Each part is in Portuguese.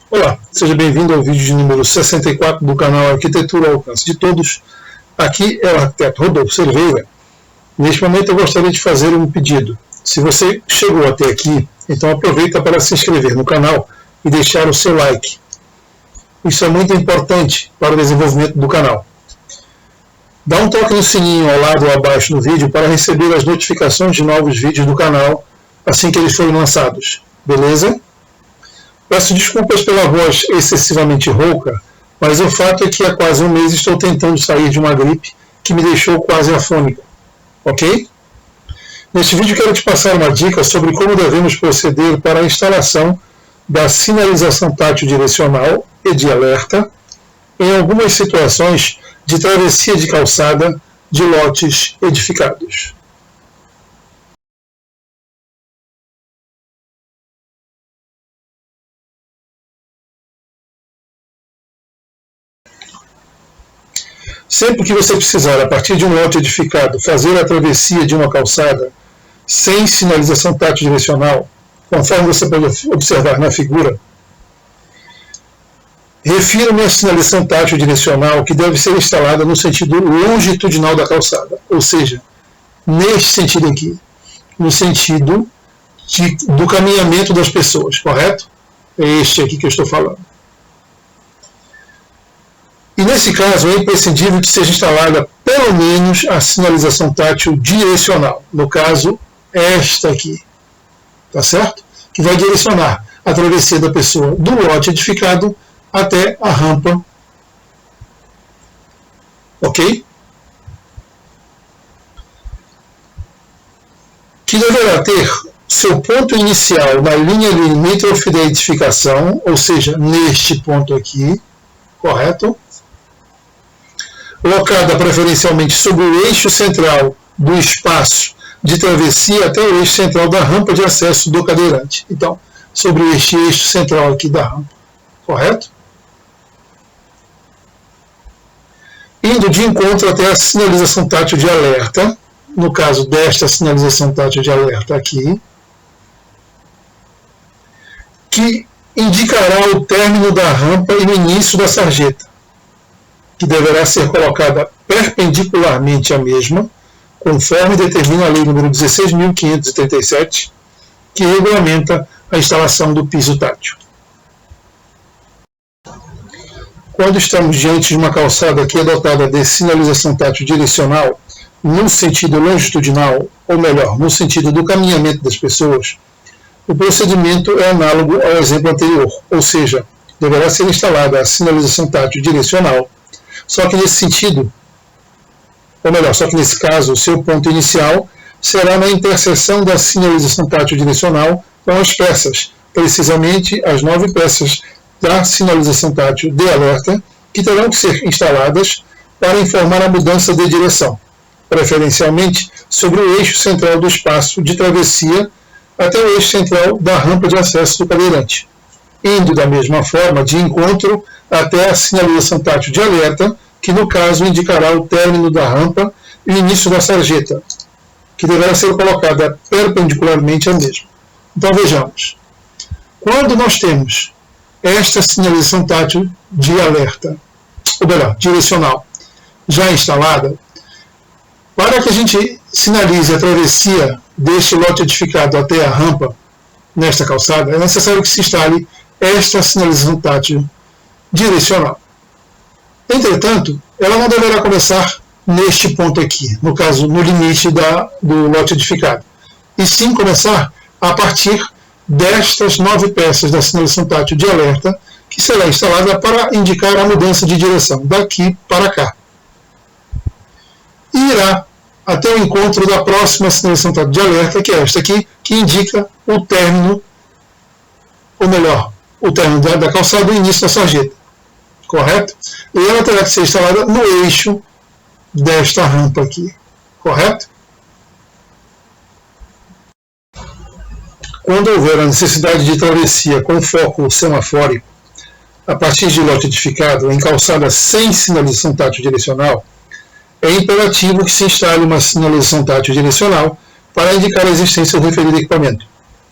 Olá, seja bem-vindo ao vídeo de número 64 do canal Arquitetura ao Alcance de Todos. Aqui é o arquiteto Rodolfo Cerveira. Neste momento eu gostaria de fazer um pedido. Se você chegou até aqui, então aproveita para se inscrever no canal e deixar o seu like. Isso é muito importante para o desenvolvimento do canal. Dá um toque no sininho ao lado ou abaixo no vídeo para receber as notificações de novos vídeos do canal assim que eles forem lançados. Beleza? Peço desculpas pela voz excessivamente rouca, mas o fato é que há quase um mês estou tentando sair de uma gripe que me deixou quase afônico. Ok? Neste vídeo quero te passar uma dica sobre como devemos proceder para a instalação da sinalização tátil direcional e de alerta em algumas situações de travessia de calçada de lotes edificados. Sempre que você precisar, a partir de um lote edificado, fazer a travessia de uma calçada sem sinalização tátil direcional, conforme você pode observar na figura, refiro-me à sinalização tátil direcional que deve ser instalada no sentido longitudinal da calçada, ou seja, neste sentido aqui, no sentido do caminhamento das pessoas, correto? É este aqui que eu estou falando. E nesse caso é imprescindível que seja instalada pelo menos a sinalização tátil direcional, no caso esta aqui, tá certo? Que vai direcionar a travessia da pessoa do lote edificado até a rampa, ok? Que deverá ter seu ponto inicial na linha limítrofe da edificação, ou seja, neste ponto aqui, correto? Locada preferencialmente sobre o eixo central do espaço de travessia até o eixo central da rampa de acesso do cadeirante. Então, sobre este eixo central aqui da rampa, correto? Indo de encontro até a sinalização tátil de alerta, no caso desta sinalização tátil de alerta aqui, que indicará o término da rampa e o início da sarjeta, que deverá ser colocada perpendicularmente à mesma, conforme determina a Lei nº 16.537, que regulamenta a instalação do piso tátil. Quando estamos diante de uma calçada que é dotada de sinalização tátil direcional, no sentido longitudinal, ou melhor, no sentido do caminhamento das pessoas, o procedimento é análogo ao exemplo anterior, ou seja, deverá ser instalada a sinalização tátil direcional. Só que nesse sentido, ou melhor, só que nesse caso, o seu ponto inicial será na interseção da sinalização tátil direcional com as peças, precisamente as 9 peças da sinalização tátil de alerta, que terão que ser instaladas para informar a mudança de direção, preferencialmente sobre o eixo central do espaço de travessia até o eixo central da rampa de acesso do cadeirante, indo da mesma forma de encontro até a sinalização tátil de alerta, que no caso indicará o término da rampa e o início da sarjeta, que deverá ser colocada perpendicularmente à mesma. Então vejamos. Quando nós temos esta sinalização tátil de alerta, ou melhor, direcional, já instalada, para que a gente sinalize a travessia deste lote edificado até a rampa, nesta calçada, é necessário que se instale esta sinalização tátil direcional. Entretanto, ela não deverá começar neste ponto aqui, no caso, no limite do lote edificado, e sim começar a partir destas 9 peças da sinalização tátil de alerta, que será instalada para indicar a mudança de direção, daqui para cá. E irá até o encontro da próxima sinalização tátil de alerta, que é esta aqui, que indica o término, ou melhor, o término da calçada e o início da sarjeta. Correto? E ela terá que ser instalada no eixo desta rampa aqui. Correto? Quando houver a necessidade de travessia com foco semafórico, a partir de lote edificado em calçada sem sinalização tátil direcional, é imperativo que se instale uma sinalização tátil direcional para indicar a existência do referido equipamento,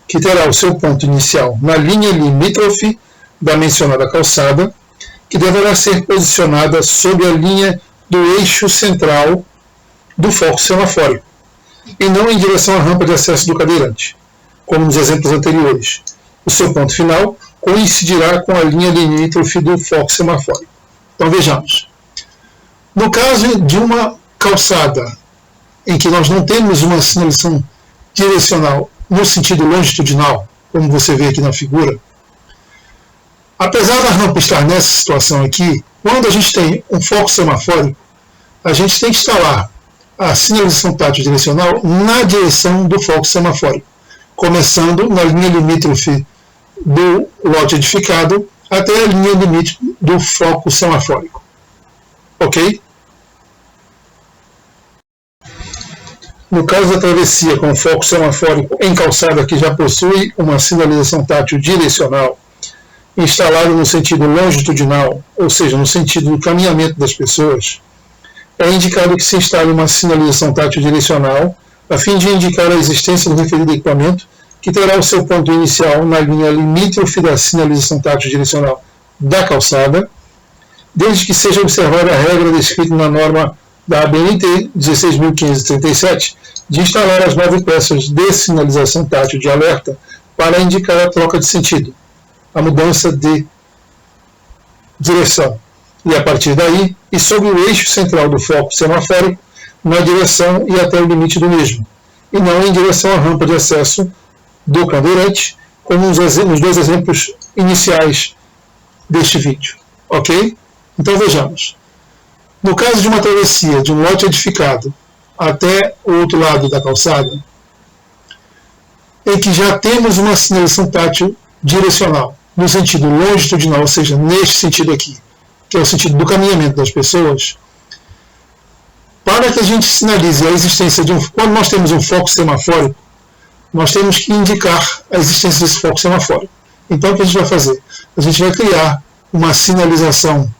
que terá o seu ponto inicial na linha limítrofe da mencionada calçada, que deverá ser posicionada sob a linha do eixo central do foco semafórico, e não em direção à rampa de acesso do cadeirante, como nos exemplos anteriores. O seu ponto final coincidirá com a linha limítrofe do foco semafórico. Então vejamos. No caso de uma calçada em que nós não temos uma sinalização direcional no sentido longitudinal, como você vê aqui na figura, apesar da rampa estar nessa situação aqui, quando a gente tem um foco semafórico, a gente tem que instalar a sinalização tátil direcional na direção do foco semafórico, começando na linha limítrofe do lote edificado até a linha limite do foco semafórico. Ok? No caso da travessia com foco semafórico em calçada que já possui uma sinalização tátil direcional, instalada no sentido longitudinal, ou seja, no sentido do caminhamento das pessoas, é indicado que se instale uma sinalização tátil direcional a fim de indicar a existência do referido equipamento, que terá o seu ponto inicial na linha limítrofe da sinalização tátil direcional da calçada, desde que seja observada a regra descrita na norma da ABNT 16.537 de instalar as 9 peças de sinalização tátil de alerta para indicar a troca de sentido, a mudança de direção, e a partir daí, e sobre o eixo central do foco semafórico, na direção e até o limite do mesmo, e não em direção à rampa de acesso do cadeirante, como nos 2 exemplos iniciais deste vídeo. Ok? Então vejamos. No caso de uma travessia de um lote edificado até o outro lado da calçada, em que já temos uma sinalização tátil direcional, no sentido longitudinal, ou seja, neste sentido aqui, que é o sentido do caminhamento das pessoas, para que a gente sinalize a existência de quando nós temos um foco semafórico, nós temos que indicar a existência desse foco semafórico. Então, o que a gente vai fazer? A gente vai criar uma sinalização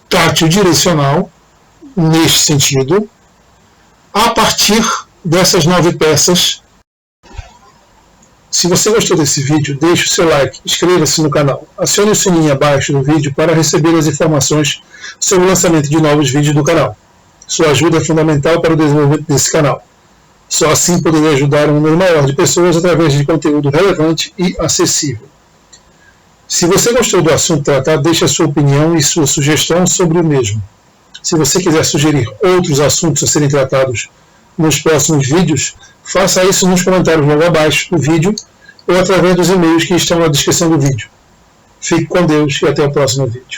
tátil direcional, neste sentido, a partir dessas 9 peças. Se você gostou desse vídeo, deixe o seu like, inscreva-se no canal, acione o sininho abaixo do vídeo para receber as informações sobre o lançamento de novos vídeos do canal. Sua ajuda é fundamental para o desenvolvimento desse canal. Só assim poderei ajudar um número maior de pessoas através de conteúdo relevante e acessível. Se você gostou do assunto tratado, deixe a sua opinião e sua sugestão sobre o mesmo. Se você quiser sugerir outros assuntos a serem tratados nos próximos vídeos, faça isso nos comentários logo abaixo do vídeo ou através dos e-mails que estão na descrição do vídeo. Fique com Deus e até o próximo vídeo.